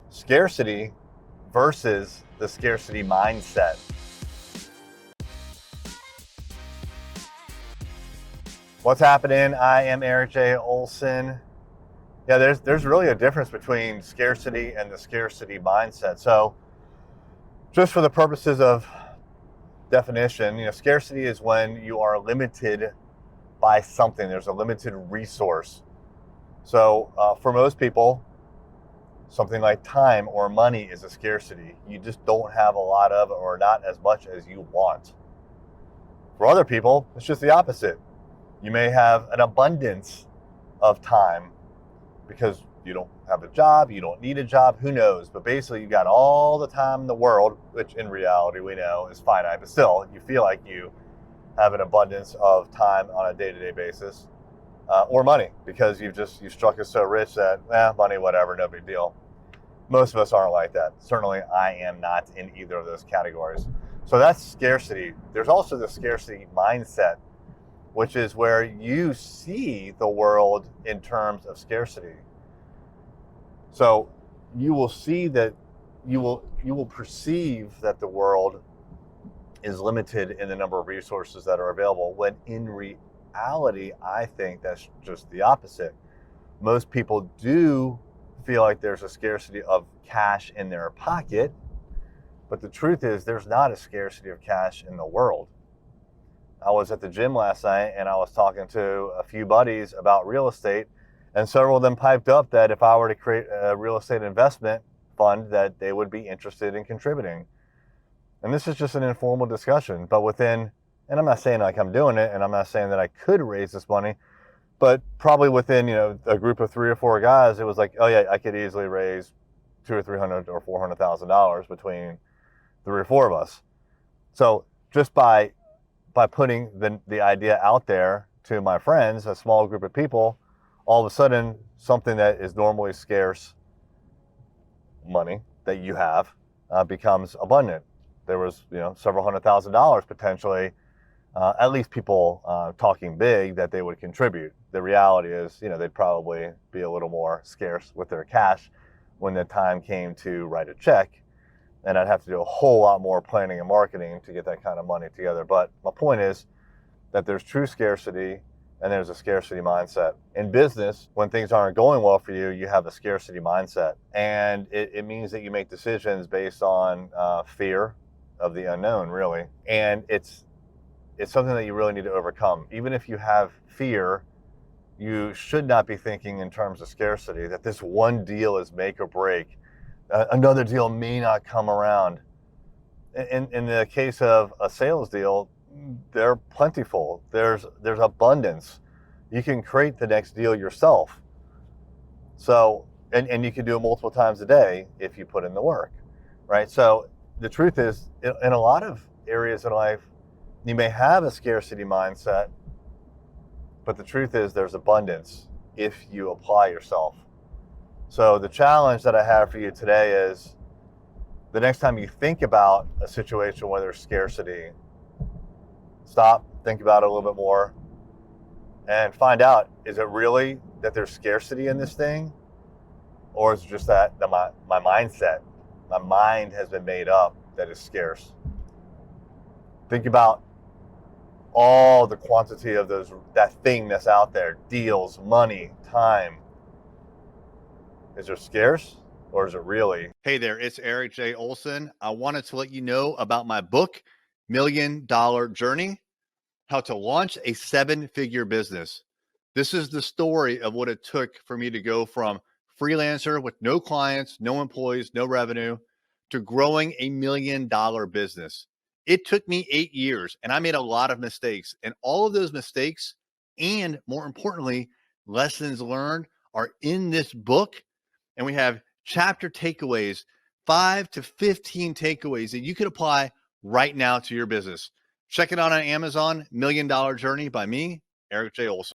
Scarcity versus the scarcity mindset. What's happening? I am Erik J. Olson. Yeah, there's really a difference between scarcity and the scarcity mindset. So just for the purposes of definition, scarcity is when you are limited by something. There's a limited resource. So for most people, something like time or money is a scarcity. You just don't have a lot of it, or not as much as you want. For other people, it's just the opposite. You may have an abundance of time because you don't have a job, you don't need a job, who knows? But basically, you got all the time in the world, which in reality we know is finite, but still, you feel like you have an abundance of time on a day-to-day basis, or money, because you've struck it so rich that, money, whatever, no big deal. Most of us aren't like that. Certainly, I am not in either of those categories. So that's scarcity. There's also the scarcity mindset, which is where you see the world in terms of scarcity. So you will see that you will perceive that the world is limited in the number of resources that are available, when in reality, I think that's just the opposite. Most people do feel like there's a scarcity of cash in their pocket, but the truth is there's not a scarcity of cash in the world. I was at the gym last night and I was talking to a few buddies about real estate, and several of them piped up that if I were to create a real estate investment fund, that they would be interested in contributing. And this is just an informal discussion, but and I'm not saying like I'm doing it, and I'm not saying that I could raise this money, but probably within, a group of 3 or 4 guys, it was like, oh yeah, I could easily raise $200,000 or $300,000 or $400,000 between 3 or 4 of us. So just by putting the idea out there to my friends, a small group of people, all of a sudden something that is normally scarce money that you have becomes abundant. There was, several $100,000 potentially, at least people talking big, that they would contribute. The reality is, they'd probably be a little more scarce with their cash when the time came to write a check. And I'd have to do a whole lot more planning and marketing to get that kind of money together. But my point is that there's true scarcity and there's a scarcity mindset. In business, when things aren't going well for you, you have a scarcity mindset. And it means that you make decisions based on fear of the unknown, really. And it's something that you really need to overcome. Even if you have fear, you should not be thinking in terms of scarcity, that this one deal is make or break. Another deal may not come around. In the case of a sales deal, they're plentiful. There's abundance. You can create the next deal yourself. So, and you can do it multiple times a day if you put in the work, right? So the truth is, in a lot of areas in life, you may have a scarcity mindset, but the truth is there's abundance if you apply yourself. So the challenge that I have for you today is, the next time you think about a situation where there's scarcity, stop, think about it a little bit more, and find out, is it really that there's scarcity in this thing? Or is it just that my mindset, my mind has been made up that is scarce? Think about all the quantity of that thing that's out there, deals, money, time. Is it scarce, or is it really? Hey there, it's Erik J. Olson. I wanted to let you know about my book, $1 Million Journey: How to Launch a 7-Figure Business. This is the story of what it took for me to go from freelancer with no clients, no employees, no revenue, to growing a $1 million business. It took me 8 years, and I made a lot of mistakes. And all of those mistakes, and more importantly, lessons learned, are in this book. And we have chapter takeaways, 5 to 15 takeaways that you can apply right now to your business. Check it out on Amazon, $1 Million Journey by me, Erik J. Olson.